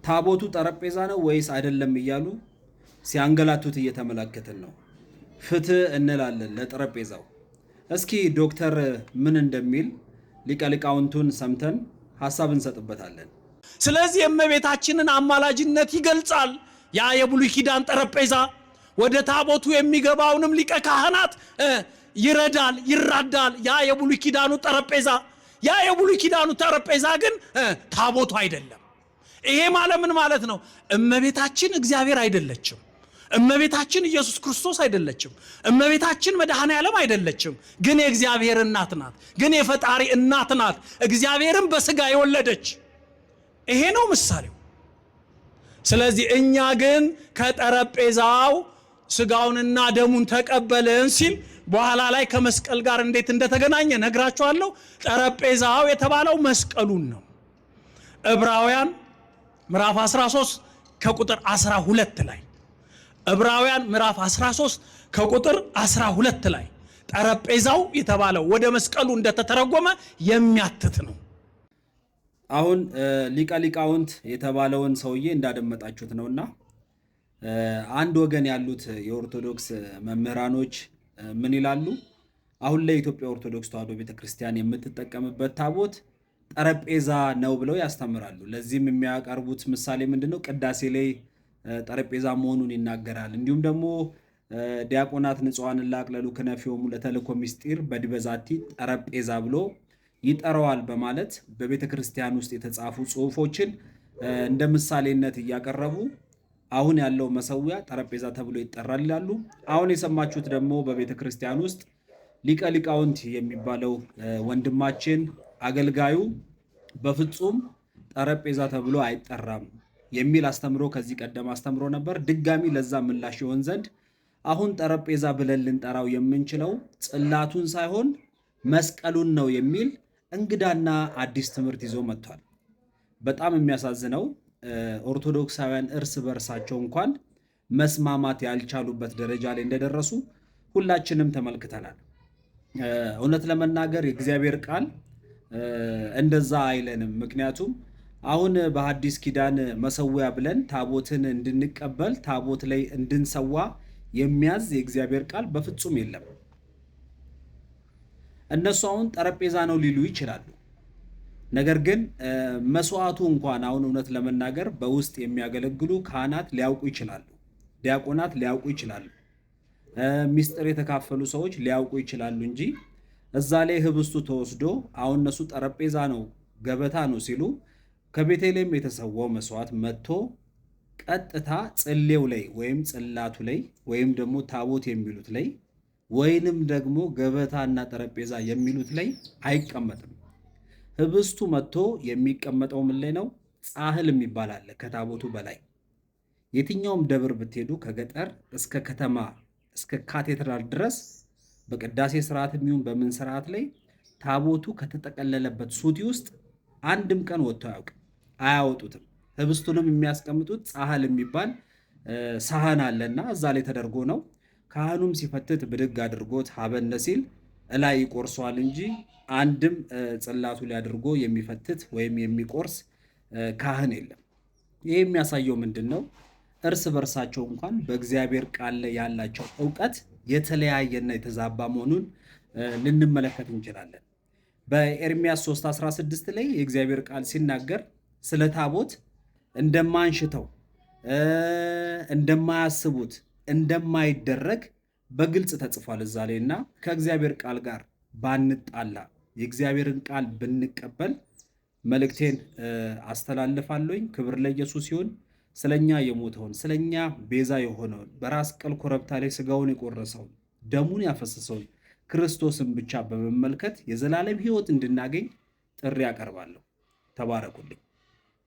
ታቦቱ ጠረጴዛ ነው ወይስ አይደለም እያሉ ሲያንገላቱት እየተመለከትን ነው። ፍትህ እንላለን ለጠረጴዛው። እስኪ ዶክተር ምን እንደሚል ሊቀ ሊቃውንቱን ሰምተን ሐሳብ እንሰጥበታለን። ስለዚህ የእመቤታችንን አማላጅነት ይገልጻል። ያ የብሉይ ኪዳን ጠረጴዛ ወደ ታቦቱ የሚገባውንም ሊቀ ካህናት ይረዳል፣ ይራዳል። ያ የብሉይ ኪዳኑ ጠረጴዛ ግን ታቦቱ አይደለም። ይሄ ማለት ምን ማለት ነው? እመቤታችን እግዚአብሔር አይደለችም። እመቤታችን ኢየሱስ ክርስቶስ አይደለችም። እመቤታችን መድኃኔ ዓለም አይደለችም። ግን የእግዚአብሔር እናት ናት። ግን የፈጣሪ እናት ናት። እግዚአብሔርን በስጋ የወለደች። ይሄ ነው ምሳሌው። ስለዚህ እኛ ግን ከጠረጴዛው ስጋውንና ደሙን ተቀበልን ሲል በኋላ ላይ ከመስቀል ጋር እንዴት እንደተገናኘ ነግራችኋለሁ። ጠረጴዛው የተባለው መስቀሉን ነው። ዕብራውያን ምዕራፍ 13 ከቁጥር 12 ላይ ዕብራውያን ምዕራፍ 13 ከቁጥር 12 ላይ ጠረጴዛው የተባለው ወደ መስቀሉ እንደተተረጎመ የሚያትት ነው። አሁን ሊቀ ሊቃውንት የተባለውን ሰውዬ እንዳደመጣችሁት ነውና አንድ ወገን ያሉት የኦርቶዶክስ መምህራኖች ምን ይላሉ? አሁን ላይ የኢትዮጵያ ኦርቶዶክስ ተዋሕዶ ቤተክርስቲያን የምትጠቀምበት ታቦት ጠረጴዛ ነው ብለው ያስተምራሉ። ለዚህም የሚያቀርቡት ምሳሌ ምንድነው? ቅዳሴ ላይ ጠረጴዛ መሆኑን ይናገራል። እንዲሁም ደግሞ ዲያቆናት ንጹሐንን ላቅለሉ ክነፊሆሙ ለተልእኮ ምስጢር በዲበዛቲ ጠረጴዛ ብሎ ይጠራዋል በማለት በቤተ ክርስቲያን ውስጥ የተጻፉ ጽሑፎችን እንደ ምሳሌነት እያቀረቡ አሁን ያለው መሰዊያ ጠረጴዛ ተብሎ ይጠራል ይላሉ። አሁን የሰማችሁት ደግሞ በቤተ ክርስቲያን ውስጥ ሊቀ ሊቃውንት የሚባለው ወንድማችን አገልጋዩ በፍጹም ጠረጴዛ ተብሎ አይጠራም የሚል አስተምሮ ከዚህ ቀደም አስተምሮ ነበር። ድጋሚ ለዛ ምላሽ ይሆን ዘንድ አሁን ጠረጴዛ ብለን ልንጠራው የምንችለው ጽላቱን ሳይሆን መስቀሉን ነው የሚል እንግዳና አዲስ ትምህርት ይዞ መጥቷል። በጣም የሚያሳዝነው ኦርቶዶክሳውያን እርስ በርሳቸው እንኳን መስማማት ያልቻሉበት ደረጃ ላይ እንደደረሱ ሁላችንም ተመልክተናል። እውነት ለመናገር የእግዚአብሔር ቃል እንደዛ አይለንም። ምክንያቱም አሁን በሐዲስ ኪዳን መሰዊያ ብለን ታቦትን እንድንቀበል ታቦት ላይ እንድንሰዋ የሚያዝ የእግዚአብሔር ቃል በፍጹም የለም። እነሱ አሁን ጠረጴዛ ነው ሊሉ ይችላሉ። ነገር ግን መስዋዕቱ እንኳን አሁን እውነት ለመናገር በውስጥ የሚያገለግሉ ካህናት ሊያውቁ ይችላሉ፣ ዲያቆናት ሊያውቁ ይችላሉ፣ ሚስጥር የተካፈሉ ሰዎች ሊያውቁ ይችላሉ እንጂ እዛ ላይ ህብስቱ ተወስዶ አሁን እነሱ ጠረጴዛ ነው ገበታ ነው ሲሉ ከቤተልሔም የተሰዋው መስዋዕት መጥቶ ቀጥታ ጽሌው ላይ ወይም ጽላቱ ላይ ወይም ደግሞ ታቦት የሚሉት ላይ ወይንም ደግሞ ገበታና ጠረጴዛ የሚሉት ላይ አይቀመጥም። ህብስቱ መጥቶ የሚቀመጠው ምን ላይ ነው? ጻሕል የሚባል አለ ከታቦቱ በላይ። የትኛውም ደብር ብትሄዱ ከገጠር እስከ ከተማ እስከ ካቴድራል ድረስ በቅዳሴ ስርዓት የሚሆን በምን ስርዓት ላይ ታቦቱ ከተጠቀለለበት ሱቲ ውስጥ አንድም ቀን ወጥቶ አያውቅም፣ አያወጡትም። ህብስቱንም የሚያስቀምጡት ጻሕል የሚባል ሳህን አለና እዛ ላይ ተደርጎ ነው። ካህኑም ሲፈትት ብድግ አድርጎት ሀበነ ሲል እላይ ይቆርሰዋል እንጂ አንድም ጽላቱ ላይ አድርጎ የሚፈትት ወይም የሚቆርስ ካህን የለም። ይህ የሚያሳየው ምንድን ነው? እርስ በርሳቸው እንኳን በእግዚአብሔር ቃል ላይ ያላቸው እውቀት የተለያየና የተዛባ መሆኑን ልንመለከት እንችላለን። በኤርምያስ 3:16 ላይ የእግዚአብሔር ቃል ሲናገር ስለ ታቦት እንደማንሽተው እንደማያስቡት እንደማይደረግ በግልጽ ተጽፏል እዛ ላይ እና ከእግዚአብሔር ቃል ጋር ባንጣላ የእግዚአብሔርን ቃል ብንቀበል መልእክቴን አስተላልፋለሁኝ። ክብር ለኢየሱስ ይሁን። ስለኛ የሞተውን ስለኛ ቤዛ የሆነውን በራስ ቅል ኮረብታ ላይ ስጋውን የቆረሰውን ደሙን ያፈሰሰውን ክርስቶስን ብቻ በመመልከት የዘላለም ሕይወት እንድናገኝ ጥሪ ያቀርባለሁ። ተባረኩልኝ።